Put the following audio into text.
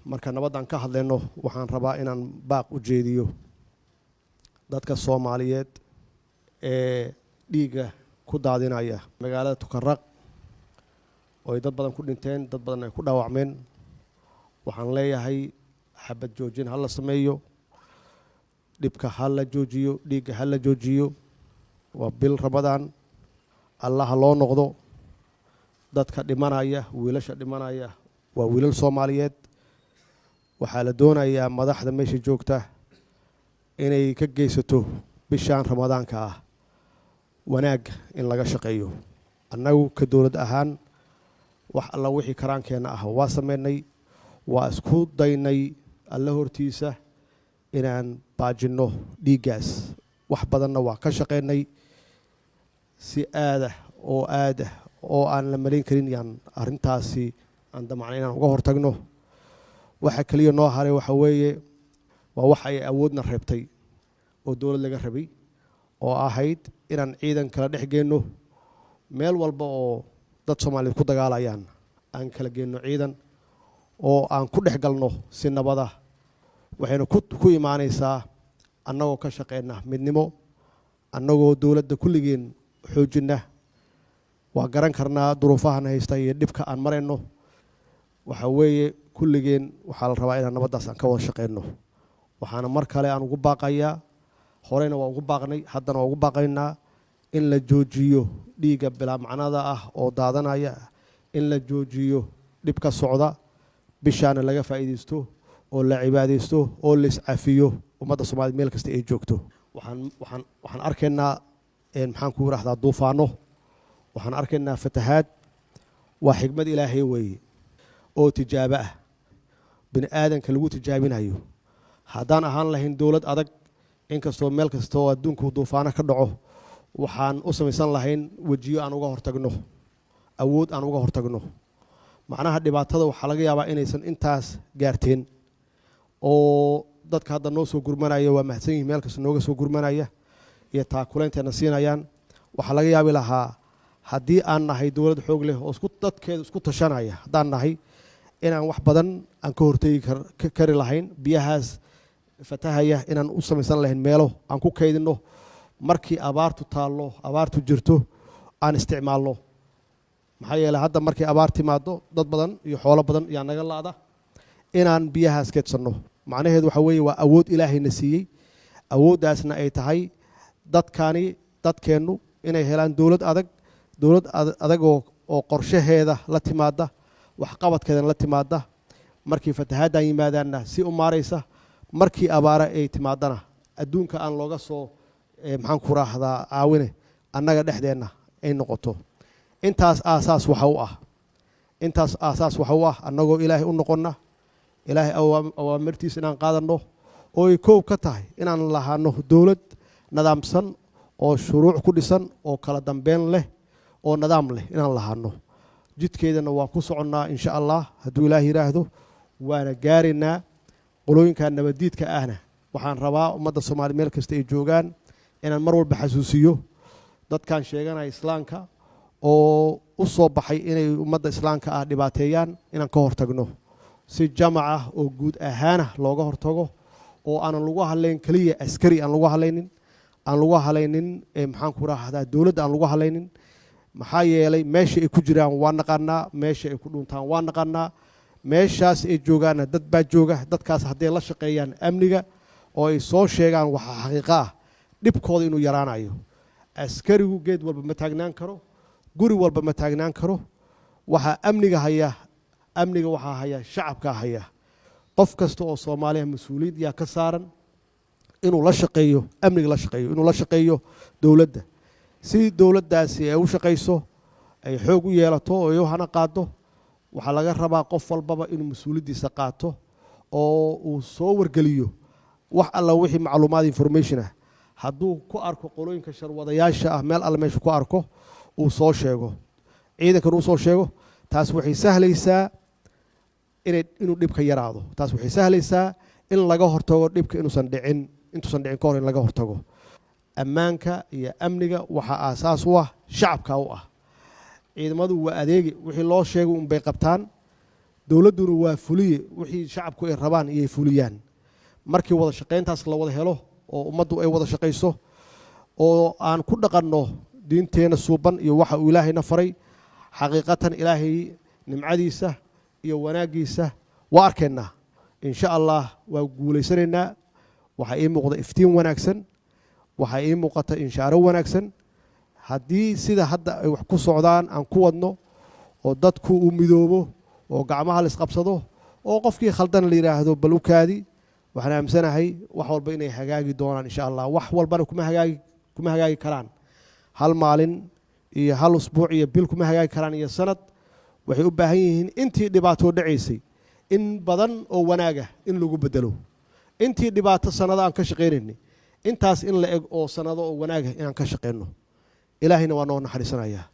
marka nabadan ka hadlayno waxaan rabaa inaan baaq u jeediyo dadka Soomaaliyeed ee dhiiga ku daadinaya magaalada Tukaraq oo ay dad badan ku dhinteen dad badan ay ku dhaawacmeen waxaan leeyahay xabad joojin hal la sameeyo dhibka hal la joojiyo dhiiga hal la joojiyo waa bil Ramadaan Allah loo noqdo dadka dhimanaya wiilasha dhimanaya waa wiilal Soomaaliyeed waxaa la doonayaa madaxda meesha joogta inay ka geysato bishaan Ramadaanka ah wanaag in laga shaqeeyo annagu ka dawlad ahaan wax alla wixii karaankeena ah waa sameynay waa isku daynay alla hortiisa inaan baajino dhiigaas wax badanna waa ka shaqeynay si aad oo aan la maleyn karin yaan arintaasi aan damacnay inaan uga hortagno waxa kaliya noo haray waxa weeye waa wax ay awoodna reebtay oo dawlad laga rabay oo ahayd inaan ciidan kala dhex geeno meel walba oo dad Soomaaliyeed ku dagaalayaan aan kala geeno ciidan oo aan ku dhex galno si nabad ah waxayna ku imaanaysaa annagoo ka shaqeynaa midnimo annagoo dawladda kulligeen xoojina waa garan karnaa duruufahan haysta iyo dhibka aan marayno waxa weeye kulligeen waxaa la rabaa inaan nabadaas aan ka wada shaqeyno waxaana mar kale aan ugu baaqayaa horeyna waa ugu baaqnay haddana waa ugu baaqaynaa in la joojiyo dhiiga bilaa macnada ah oo daadanaya in la joojiyo dhibka socda bishaana laga faa'iideysto oo la cibaadeysto oo la iscafiyo ummadda Soomaaliyeed meel kasta ay joogto waxaan arkaynaa maxaan ku raahdaa duufaano waxaan arkaynaa fatahaad waa xigmad Ilaahay weeye oo tijaabo ah bini aadanka lagu tijaabinayo haddaan ahaan lahayn dawlad adag inkastoo meel kasta oo adduunku duufaano ka dhaco waxaan u samaysan lahayn wajiyo aan uga hortagno awood aan uga hortagno macnaha dhibaatada waxaa laga yaabaa inaysan intaas gaarteen oo dadka hadda noo soo gurmanaya waa mahadsan yihiin meel kasta nooga soo gurmanaya iyo taakuleynteena siinayaan waxaa laga yaabi lahaa haddii aan nahay dawlad xoog leh oo dadkeeda isku tashanaya haddaan nahay inaan wax badan aan ka hortegi kari lahayn biyahaas fatahaya inaan u samaysan lahayn meelo aan ku kaydino markii abaartu taallo abaartu jirto aan isticmaalno maxaa yeelay hadda markii abaar timaado dad badan iyo xoolo badan ayaa naga laada inaan biyahaas keedsanno macnaheedu waxa weeye waa awood Ilaahayna siiyey awooddaasna ay tahay dadkeennu inay helaan dawlad adag oo qorshaheeda la timaada waxqabadkeedana la timaada markii fatahaaddan yimaadaanna si u maaraysa markii abaara ay timaadana adduunka aan looga soo maxaan ku raahdaa caawine annaga dhexdeenna ay noqoto intaas aasaas waxa u ah annagoo Ilaahay u noqonna Ilaahay awaamirtiisa inaan qaadanno oo ay koob ka tahay inaan lahaano dawlad nidaamsan oo shuruuc ku dhisan oo kala dambeyn leh oo nidaam leh inaan lahaano jidkeedana waa ku soconnaa insha Allah hadduu Ilaahay yiraahdo waana gaaraynaa qolooyinka nabadiidka ahna waxaan rabaa ummadda Soomaaliyeed meel kasta ay joogaan inaan mar walba xasuusiyo dadkan sheeganaya islaamka oo u soo baxay inay ummadda islaamka ah dhibaateeyaan inaan ka hortagno si jamac ah oo guud ahaan looga hortago oo aan lagu hadlayn kaliya askari aan lagu hadlaynin maxaan ku raahdaa dawladda aan lagu hadlaynin maxaa yeelay meesha ay ku jiraan waa naqaanaa meesha ay ku dhuntaan waa naqaanaa meeshaas ay joogaana dad baa jooga dadkaas hadday la shaqeeyaan amniga oo ay soo sheegaan waxa xaqiiqo ah dhibkooda inuu yaraanayo askarigu geed walba ma taagnaan karo guri walba ma taagnaan karo waxa amniga waxaa haya shacabka haya qof kasta oo Soomaaliya mas'uuliyad yaa ka saaran inuu la shaqeeyo amniga la shaqeeyo inuu la shaqeeyo dawladda si dawladdaasi ay u shaqeyso ay xoog u yeelato oo ay hana qaado waxa laga rabaa qof walbaba inuu mas'uuliyadiisa qaato oo uu soo wargeliyo wax alla wixii macluumaad information ah hadduu ku arko qolooyinka sharwadayaasha ah meel alla meesha ku arko uu soo sheego ciidankan uu soo sheego taas waxay sahlaysaa inuu dhibka yaraado taas waxay sahlaysaa in laga hortago dhibka intuusan dhicin ka hor in laga hortago ammaanka iyo amniga waxa aasaas u ah shacabka u ah ciidamadu waa adeegi wixii loo sheegay un bay qabtaan dowladduna waa fuliye wixii shacabku ay rabaan iyay fuliyaan markii wada shaqayntaas la wada helo oo ummaddu ay wada shaqayso oo aan ku dhaqanno diinteena suuban iyo waxa uu ilaahayna faray xaqiiqatan ilaahay nimcadiisa iyo wanaagiisa waa arkaynaa insha allah waa guulaysanaynaa waxaa ii muuqda iftiin wanaagsan waxaa ii muuqata inshaaro wanaagsan haddii sida hadda ay wax ku socdaan aan ku wadno oo dadku u midoobo oo gacmaha la isqabsado oo qofkii khaldan la yiraahdo bal u kaadi waxaan aamsanahay wax walba inay hagaagi doonaan insha allah wax walbana kuma hagaagi karaan hal maalin iyo hal usbuuc iyo bil kuma hagaagi karaan iyo sanad waxay u baahan yihiin intii dhibaato dhacaysay in badan oo wanaaga in lagu bedelo intii dhibaato sanado aan ka shaqaynaynay intaas in la eg oo sanado oo wanaaga inaan ka shaqeyno ilaahayna waa noo naxariisanayaa